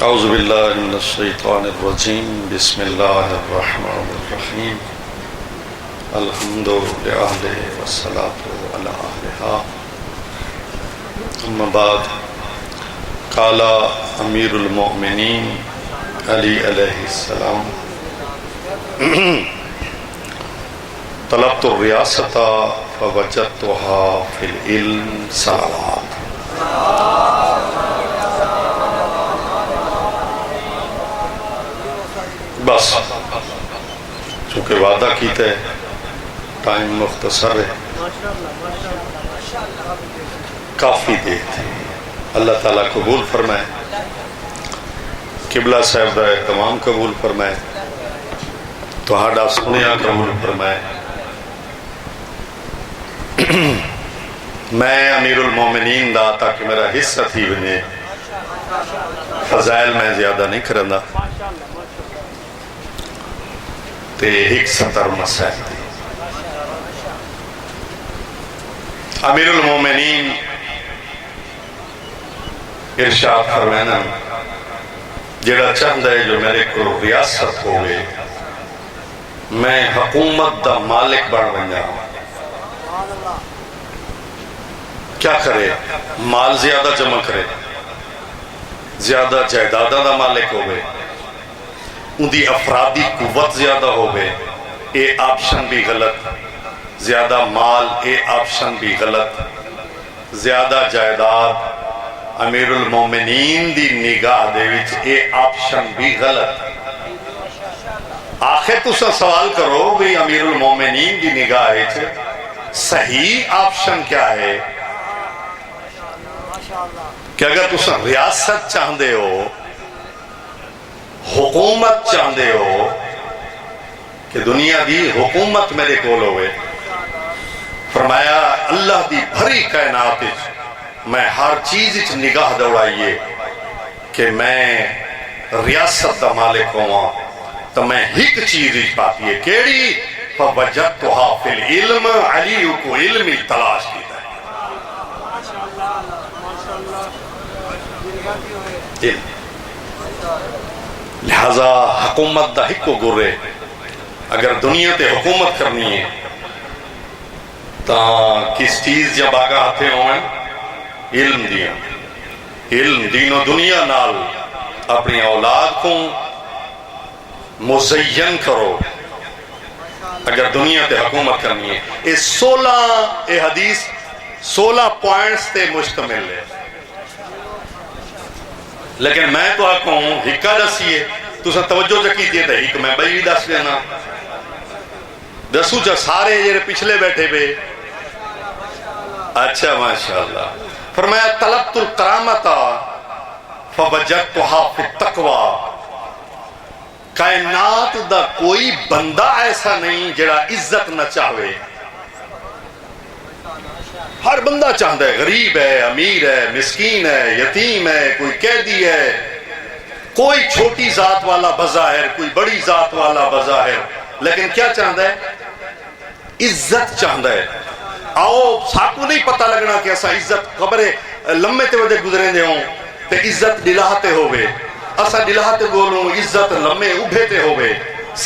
اعوذ باللہ من الشیطان الرجیم بسم اللہ الرحمن الرحیم الحمد للہ والصلاة علی اہلہا اما بعد قال امیر المؤمنین علی علیہ السلام طلبت الریاست فوجدتها فی العلم صلوات. بس چونکہ وعدہ کیتا ہے ٹائم مختصر ہے کافی دیر تھی. اللہ تعالیٰ قبول فرمائے, قبلہ صاحب دا تمام قبول فرمائے, تو ہاڈا سنیا قبول فرمائے. میں امیر المومنین دا تاکہ میرا حصہ تھی بنے فضائل میں زیادہ نہیں کرنا تے ایک ستر مسائل دی. امیر المومنین ارشاد فرمانا جڑا چاہتا ہے جو میرے کو ریاست ہوئے میں حکومت دا مالک بن بنجا. کیا کرے؟ مال زیادہ جمع کرے, زیادہ جائیدادہ دا مالک ہوئے, ان دی افرادی قوت زیادہ ہوئے, اے آپشن بھی غلط. زیادہ مال اے آپشن بھی غلط. زیادہ جائیداد امیر المومنین دی نگاہ دے وچ اے آپشن بھی غلط. آخر تسا سوال کرو بھی امیر المومنین دی نگاہ وچ صحیح آپشن کیا ہے؟ کہ اگر تسا ریاست چاہندے ہو, حکومت چاہندے ہو کہ دنیا دی حکومت میرے کول ہوئے, فرمایا اللہ دی بھری کائنات میں ہر چیز نگاہ دوڑائیے کہ میں ریاست دا مالک ہوا تو میں ایک چیز پاتی ہے کیڑی فوجدتها فی العلم. علی کو علم تلاش کیتا ہے. لہذا حکومت دا ہکو گرے اگر دنیا تے حکومت کرنی ہے تا کس چیز جب آگا ہاتھے ہوئے علم دیا. علم دین و دنیا نال اپنی اولاد کو مزین کرو اگر دنیا تے حکومت کرنی ہے. اے حدیث 16 پوائنٹس تے مشتمل ہے, لیکن میں تو آپ کو ہکا دسی ہے تو سا توجہ چکی دیئے تھے ہک میں بھائی دس لینا دسو جا سارے یہ پچھلے بیٹھے بے. اچھا ماشاءاللہ. فرمایا طلبت الکرامتا فوجدتها فی التقوی. کائنات دا کوئی بندہ ایسا نہیں جڑا عزت نہ چاہوے. ہر بندہ چاہتا ہے, غریب ہے, امیر ہے, مسکین ہے, یتیم ہے, کوئی قیدی ہے, کوئی چھوٹی ذات والا بظاہر, کوئی بڑی ذات والا بظاہر, لیکن کیا چاہتا ہے؟ عزت چاہتا ہے. آؤ ساکو نہیں پتہ لگنا کہ ایسا عزت خبرے لمبے تے ودے گزریں دے ہوں تے عزت دلاہتے ہوئے, ایسا دلاہتے بولوں عزت لمبے اٹھے تے ہوئے,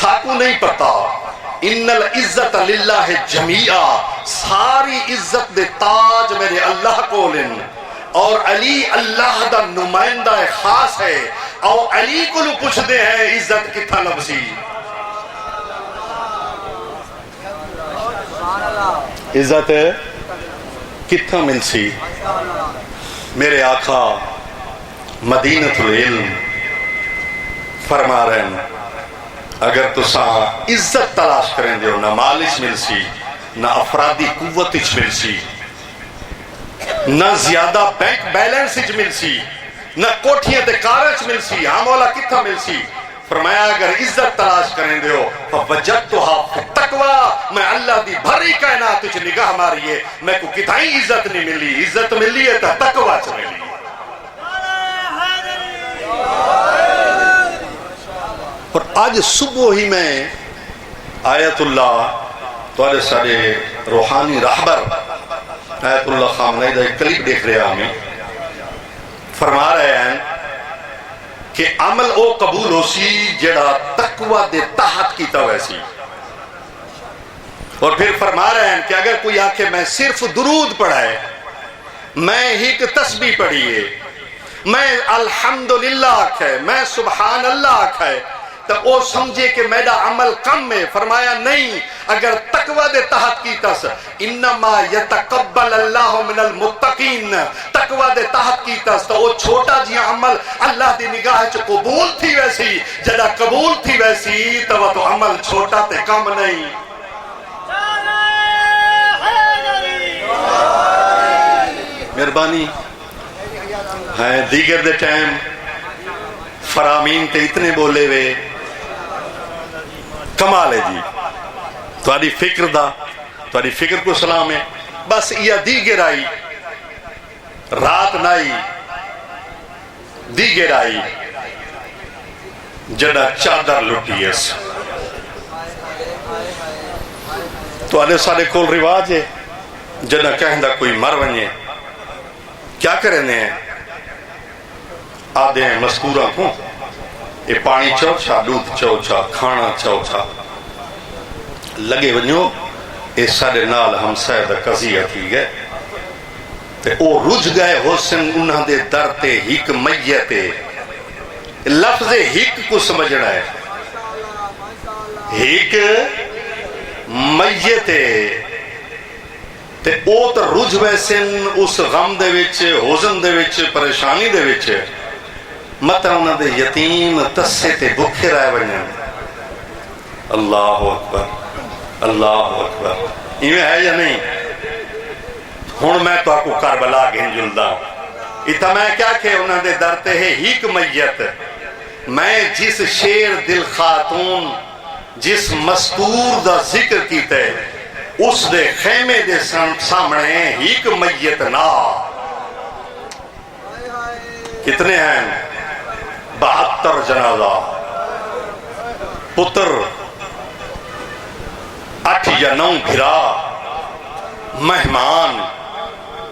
ساکو نہیں پتہ. ان العزت للہ جمیعہ, ساری عزت دے تاج میرے اللہ کو لن, اور علی اللہ دا نمائندہ خاص ہے, اور علی کو لو پوچھ دے ہیں عزت کتھا لبسی. عزت کتھا ملسی؟ میرے آقا مدینۃ العلم فرما رہے ہیں اگر تسا عزت تلاش کریں دے نہ مالش ملسی, نہ افرادی قوت ملسی, نہ زیادہ بینک بیلنس ملسی, نہ کوٹھیاں تے کارچ ملسی, ہاں مولا کتھا ملسی؟ فرمایا اگر عزت تلاش کریں دے ہو فوجدتها فی التقوی. میں اللہ دی بھری کائنات وچ نگاہ ماریے میں کو کتھائی عزت نہیں ملی, عزت ملی ہے تا تقوی چ ملی. اور آج صبح ہی میں آیت اللہ تو آج سارے روحانی رہبر آیت اللہ خامنہ دا ایک کلپ دیکھ رہے ہمیں فرما رہے ہیں کہ عمل او قبول ہو سی جڑا تقوی دے تحت کیتا ویسی. اور پھر فرما رہے ہیں کہ اگر کوئی آکھے میں صرف درود پڑھائے، میں ایک تسبیح پڑھیے، میں الحمدللہ آکھے، میں سبحان اللہ آکھے، تو وہ سمجھے کہ میرا عمل کم ہے. فرمایا نہیں، اگر تقوی دے تحت کیتا سا انما یتقبل اللہ من المتقین، تقوی دے تحت کیتا سا وہ چھوٹا جی عمل اللہ دی نگاہ چ قبول تھی ویسی، جڑا قبول تھی ویسی تو عمل چھوٹا تے کم نہیں. مہربانی ہے دیگر دے ٹائم فرامین تے اتنے بولے وے، کمال ہے جی. تھوڑی فکر دا، تھوڑی فکر کو سلام ہے. بس یہ دیگر آئی، رات نائی دیگر آئی جڑا چادر لٹی اس. تو آنے سارے کول رواج ہے جڑا کہندہ کوئی مر ونجے کیا کرنے ہیں؟ آدھے ہیں مذکورہ کو یہ پانی چوچھا، دودھ چوچھا، کھانا چوچھا لگے ونجو. اس سارے نال ہم سیدہ قضیہ تھی گئے تے او رج گئے حسن انہاں دے در تے ہک میتے. لفظ ہک کو سمجھنا ہے، ہک میتے تے او تے رج ویسن اس غم دے وچ، حزن دے وچ، پریشانی دے وچ، مطلب انہاں دے یتیم تسے تے بکھے رائے ونجن. اللہ اکبر، اللہ اکبر. ایویں ہے یا نہیں؟ ہن میں تو آپ کو کربلا گھن جلدا اتا میں کیا کہ انہاں دے درتے ہے ہیک میت. میں جس شیر دل خاتون، جس مستور دا ذکر کیتے اس دے خیمے دے سامنے ہیک میت نا. کتنے ہیں؟ 72 جنازہ، پتر 8 یا 9 بھرا، مہمان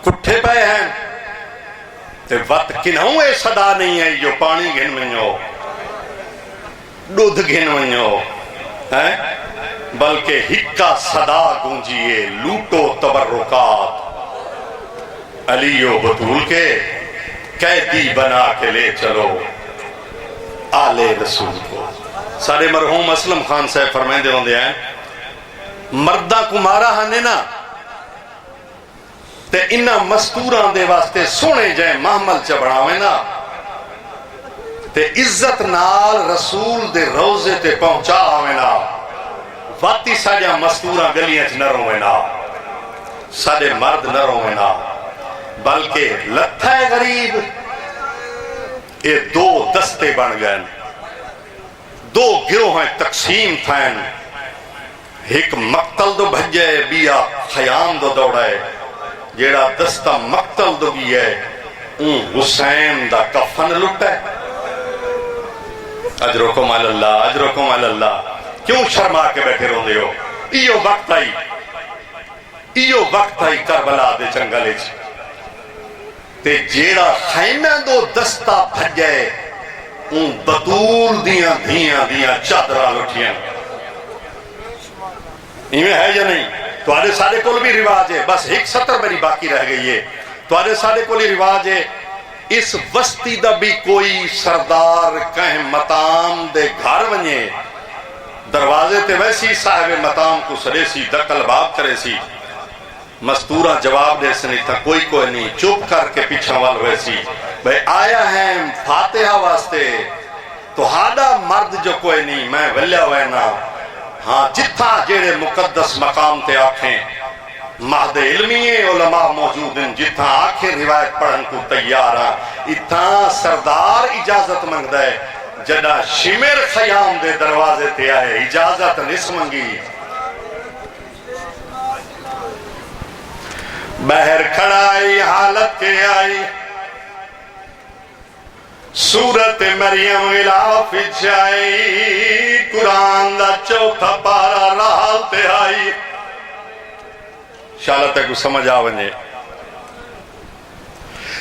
کٹھے پہ ہیں. تے وقت کنہوں اے صدا نہیں ہے جو پانی گھن منجو، دودھ گھن منجو، بلکہ ہکا صدا گونجیے لوٹو تبرکات. علی و بطول کے قیدی بنا کے لے چلو آل رسول کو. سارے مرحوم اسلم خان صاحب فرمائندے ہوندے ہیں مردہ کو مارا ہنے نا تے انہا مستوراں دے واسطے سونے جائے محمل چبڑاویں نا تے عزت نال رسول دے روزے تے پہنچا آویں نا. واتی ساجا مستوراں گلیاں چ نہ رویں نا، ساڈے مرد نہ رویں نا، بلکہ لتھا ہے غریب. یہ 2 دستے بن گئے، 2 گروہ ہیں تقسیم تھائیں. ایک مقتل دو بھجے بیا خیام دو دوڑائے. جیڑا دستہ مقتل دو بھی ہے اون حسین دا کفن لٹا ہے. اجرکم اللہ، اجرکم اللہ. کیوں شرما کے بیٹھے رہو دے ہو؟ ایو وقت آئی، ایو وقت آئی کربلا دے جنگلے چ تے جیڑا خیمہ دو دستہ بھجے اون بطول دیاں چادرہ لٹیاں. ایویں ہے یا نہیں؟ توارے سارے کول بھی رواج ہے. بس ایک سطر میری باقی رہ گئی ہے. توارے سارے کول ہی رواج ہے اس وستی دا بھی کوئی سردار کہیں مطام دے گھر ونجے دروازے تے ویسی صاحب مطام کو سڑے سی دقل باب کرے سی. مستورہ جواب دے سنی تھا کوئی نہیں، چپ کر کے پیچھا وال ویسی بھئی آیا ہے فاتحہ واسطے تو ہاڈا مرد جو کوئی نہیں میں ولیا وینا. ہاں جتھا جیڑے مقدس مقام تے آنکھیں مہد علمی علماء موجود ہیں، جتھا آنکھیں روایت پڑھن کو تیار ہیں، اتھا سردار اجازت منگ دے. جڑا شمر خیام دے دروازے تے آئے اجازت نس منگی. بہر کھڑائی حالت کے آئی سورت مریم غلاف جائی قرآن دا 4 پارا رحال تے آئی. شالت کو سمجھ آونے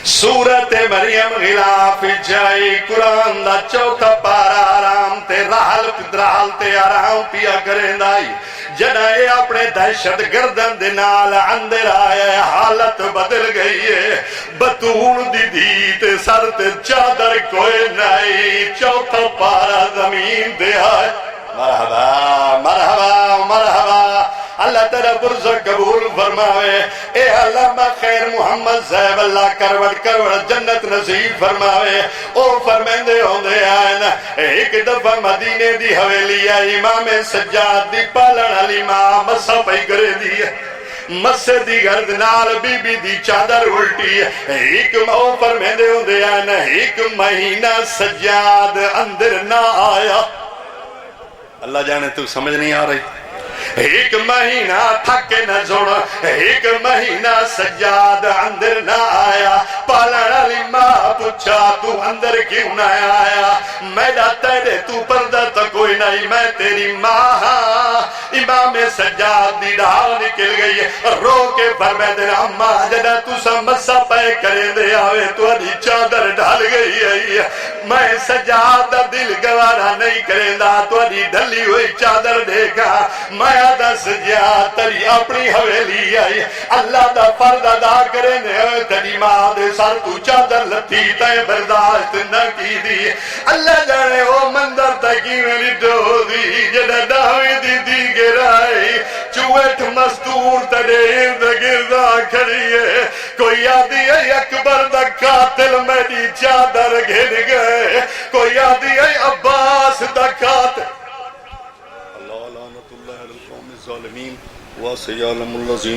سورت مریم غلاف جائی قرآن دا چوتھا پارا آرام تے رحل تے آرام پیا کریں دائی جنائے اپنے دہشت گردن دنال اندر آیا حالت بدل گئی ہے بطول دی تے سر تے چادر کوئی نہیں چوتھا پارا زمین دے آئے مرحبا مرحبا مرحبا اللہ تیرا برز قبول فرماوے اے علامہ خیر محمد صاحب اللہ کروڑ جنت نصیب فرماوے او فرمیندے ہوندے آئین ایک دفعہ مدینے دی حویلی آئی امام سجاد دی پالن علی ماں مسا پئی کرے دی مسے دی گردنال بی بی دی چادر الٹی ایک او فرمیندے ہوندے آئین ایک مہینہ سجاد اندر نہ آیا اللہ جانے تو سمجھ نہیں آ رہی ایک مہینہ تھکے نہ زوڑ ایک مہینہ سجاد اندر نہ آیا پالن علی ماں پوچھا تو اندر کیوں نہ آیا میرا تیرے تو پردہ تو کوئی نہیں میں تیری ماں امام سجاد دی ڈھال نکل گئی رو کے فرمائے دے اماں جنہ تو سمسا پہ کرے دے آوے تو ادھی چادر ڈھال گئی ہے میں سجاد دا دل گوارا نہیں کریں دا تو ادھی ڈھلی ہوئی چادر دیکھا میں آدھا سجاد تری اپنی حویلی آئی اللہ دا فرد ادا کریں دے تری ماں دے سر تو چادر لتھی تے برداشت نہ کی دی اللہ جانے او مندر تکی میری ڈو دی جنہ ڈاوی دی دی گرائی چویٹ مستور تڑے ارد گردہ کھڑی ہے کوئی آدھی ہے اکبر دا قاتل میری چادر گھر گئے کوئی آدھی ہے عباس دا قاتل اللہ لعنت اللہ علی القوم الظالمین وسيعلم الذين